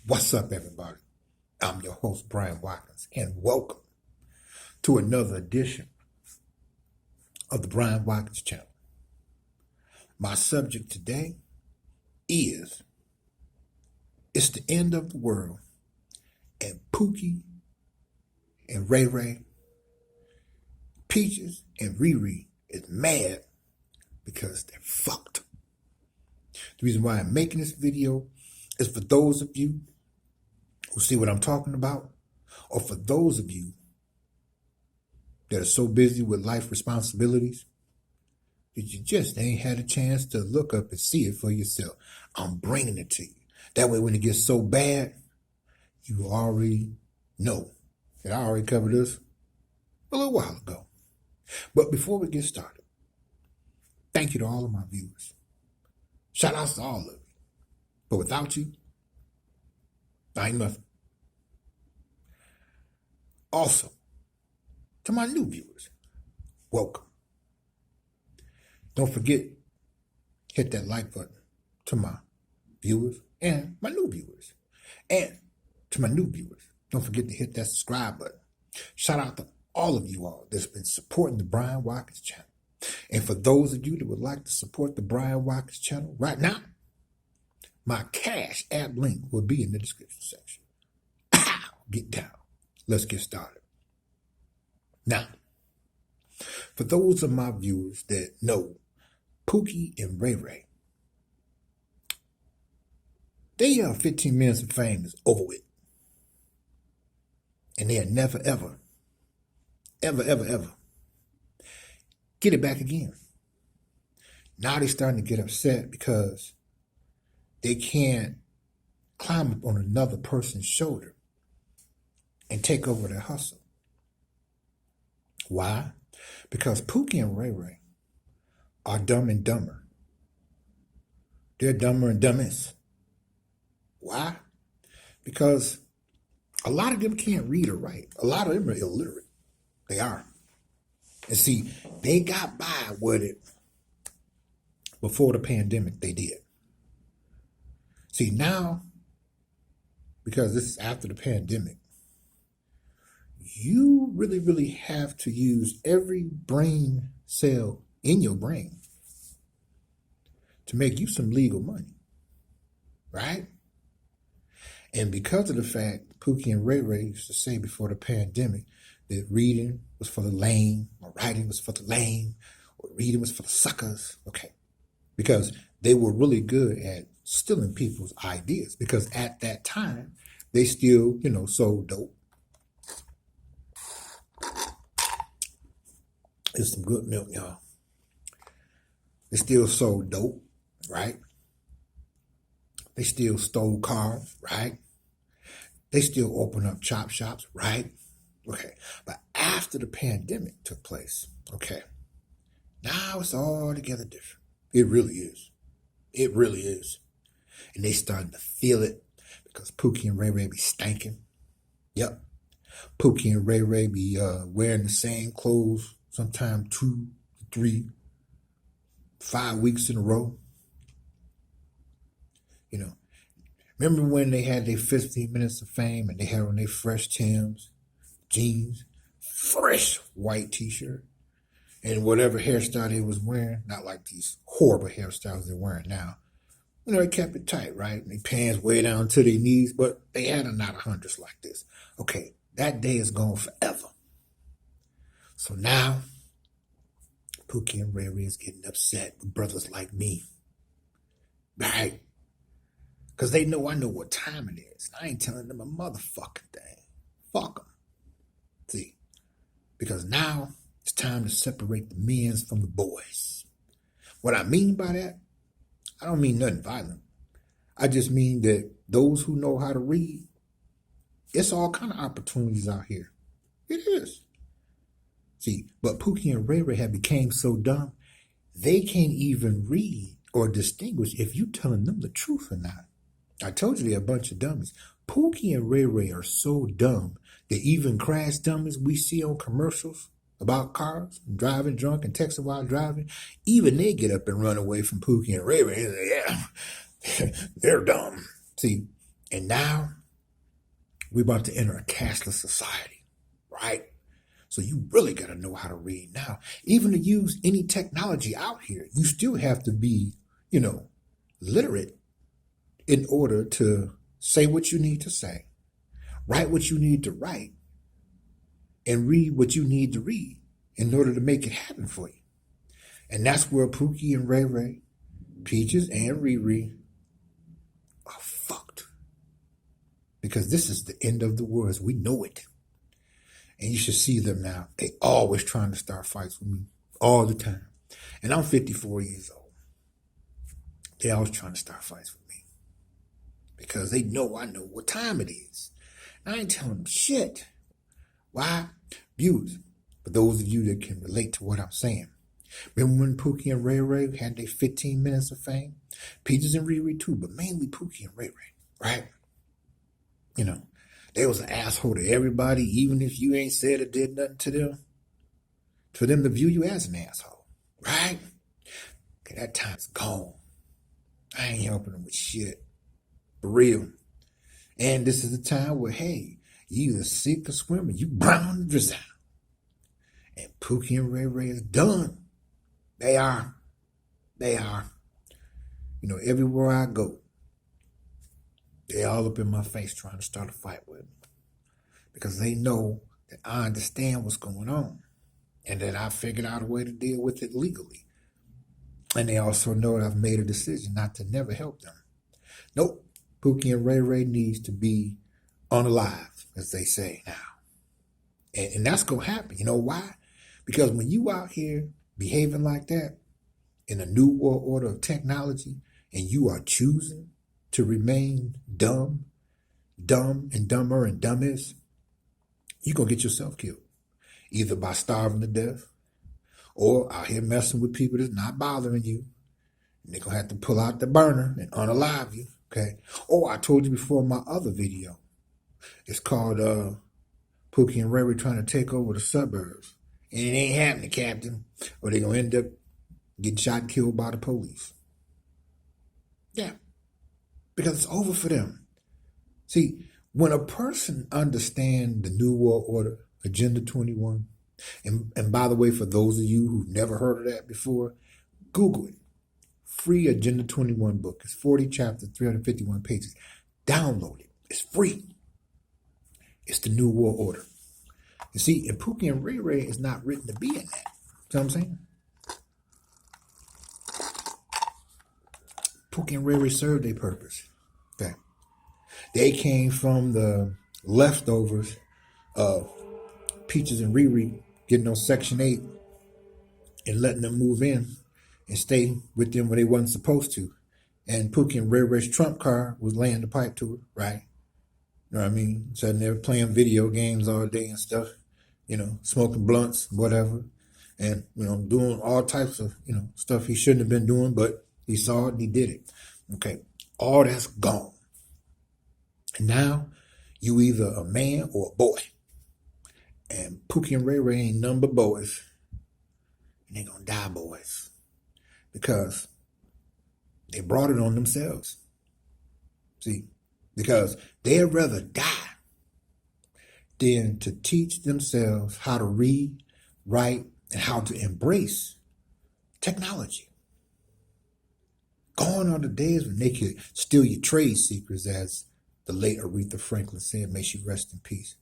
What's up, everybody? I'm your host, Bryant Watkins, and welcome to another edition of the Bryant Watkins channel. My subject today is it's the end of the world, and Pookie and Ray-Ray, Peaches and Ree-Ree is mad because they're fucked. The reason why I'm making this video is for those of you who see what I'm talking about, or for those of you that are so busy with life responsibilities that you just ain't had a chance to look up and see it for yourself. I'm bringing it to you. That way when it gets so bad, you already know that I already covered this a little while ago. But before we get started, thank you to all of my viewers. Shout outs to all of you. But without you, I ain't nothing. Also, to my new viewers, welcome. Don't forget, hit that like button to my viewers and my new viewers. And to my new viewers, don't forget to hit that subscribe button. Shout out to all of you all that's been supporting the Bryant Watkins channel. And for those of you that would like to support the Bryant Watkins channel right now, my Cashapp link will be in the description section. Get down. Let's get started. Now, for those of my viewers that know Pookie and Ray-Ray, their 15 minutes of fame is over with. And they'll never, ever get it back again. Now they're starting to get upset because they can't climb up on another person's shoulder and take over their hustle. Why? Because Pookie and Ray-Ray are dumb and dumber. They're dumber and dumbest. Why? Because a lot of them can't read or write. A lot of them are illiterate. They are. And see, they got by with it before the pandemic. They did. See, now, because this is after the pandemic, you really have to use every brain cell in your brain to make you some legal money, right? And because of the fact Pookie and Ray-Ray used to say before the pandemic that reading was for the lame, or writing was for the lame, or reading was for the suckers, okay, because they were really good at stealing people's ideas, because at that time they still, sold dope. It's some good milk, y'all. They still sold dope, right? They still stole cars, right? They still opened up chop shops, right? Okay. But after the pandemic took place, okay, now it's all together different. It really is. It really is. And they starting to feel it because Pookie and Ray-Ray be stanking. Yep. Pookie and Ray-Ray be wearing the same clothes sometime 2, 3, 5 weeks in a row. Remember when they had their 15 minutes of fame and they had on their fresh Timbs, jeans, fresh white t-shirt, and whatever hairstyle they was wearing, not like these horrible hairstyles they're wearing now. They kept it tight, right? And their pants way down to their knees, but they had a knot of hundreds like this. Okay, that day is gone forever. So now, Pookie and Ray-Ray is getting upset with brothers like me. Right? Because they know I know what time it is. I ain't telling them a motherfucking thing. Fuck them. See? Because now it's time to separate the men's from the boys. What I mean by that, I don't mean nothing violent. I just mean that those who know how to read, it's all kind of opportunities out here. It is. See, but Pookie and Ray-Ray have became so dumb, they can't even read or distinguish if you telling them the truth or not. I told you they're a bunch of dummies. Pookie and Ray-Ray are so dumb that even crash dummies we see on commercials about cars and driving drunk and texting while driving, even they get up and run away from Pookie and Ree-Ree. Yeah, they're dumb. See, And now we're about to enter a cashless society, right? So you really got to know how to read now. Even to use any technology out here, you still have to be, literate in order to say what you need to say, write what you need to write, and read what you need to read in order to make it happen for you. And that's where Pookie and Ray-Ray, Peaches and Ree-Ree are fucked. Because this is the end of the world as we know it. And you should see them now. They always trying to start fights with me all the time. And I'm 54 years old. They always trying to start fights with me. Because they know I know what time it is. And I ain't telling them shit. Why? Bcuz. For those of you that can relate to what I'm saying. Remember when Pookie and Ray-Ray had their 15 minutes of fame? Peaches and Ree-Ree too, but mainly Pookie and Ray-Ray, right? They was an asshole to everybody, even if you ain't said or did nothing to them. For them to view you as an asshole, right? Okay, that time's gone. I ain't helping them with shit. For real. And this is the time where, hey, you either sink or swim or you brown or drizzle. And Pookie and Ray-Ray is done. They are. Everywhere I go, they all up in my face trying to start a fight with me. Because they know that I understand what's going on. And that I figured out a way to deal with it legally. And they also know that I've made a decision not to never help them. Nope. Pookie and Ray-Ray needs to be unalive, as they say now. And that's going to happen. You know why? Because when you out here behaving like that in a new world order of technology and you are choosing to remain dumb and dumber and dumbest, you're going to get yourself killed. Either by starving to death or out here messing with people that's not bothering you. And they're going to have to pull out the burner and unalive you, okay? Or I told you before in my other video, it's called Pookie and Ray-Ray trying to take over the suburbs. And it ain't happening, Captain. Or they're going to end up getting shot and killed by the police. Yeah. Because it's over for them. See, when a person understands the New World Order, Agenda 21, and by the way, for those of you who've never heard of that before, Google it. Free Agenda 21 book. It's 40 chapters, 351 pages. Download it. It's free. It's the New World Order. You see, and Pookie and Ray-Ray is not written to be in that. You know what I'm saying? Pookie and Ree-Ree served their purpose. Okay. They came from the leftovers of Peaches and Ree-Ree getting on Section 8 and letting them move in and stay with them when they wasn't supposed to. And Pookie and Ray-Ray's trump card was laying the pipe to her, right? You know what I mean? Sitting there playing video games all day and stuff, smoking blunts, whatever. And, doing all types of, stuff he shouldn't have been doing, but he saw it and he did it. Okay. All that's gone. And now you either a man or a boy. And Pookie and Ray-Ray ain't none but boys. And they're going to die boys. Because they brought it on themselves. See? Because they'd rather die than to teach themselves how to read, write, and how to embrace technology. Gone are the days when they could steal your trade secrets, as the late Aretha Franklin said, may she rest in peace.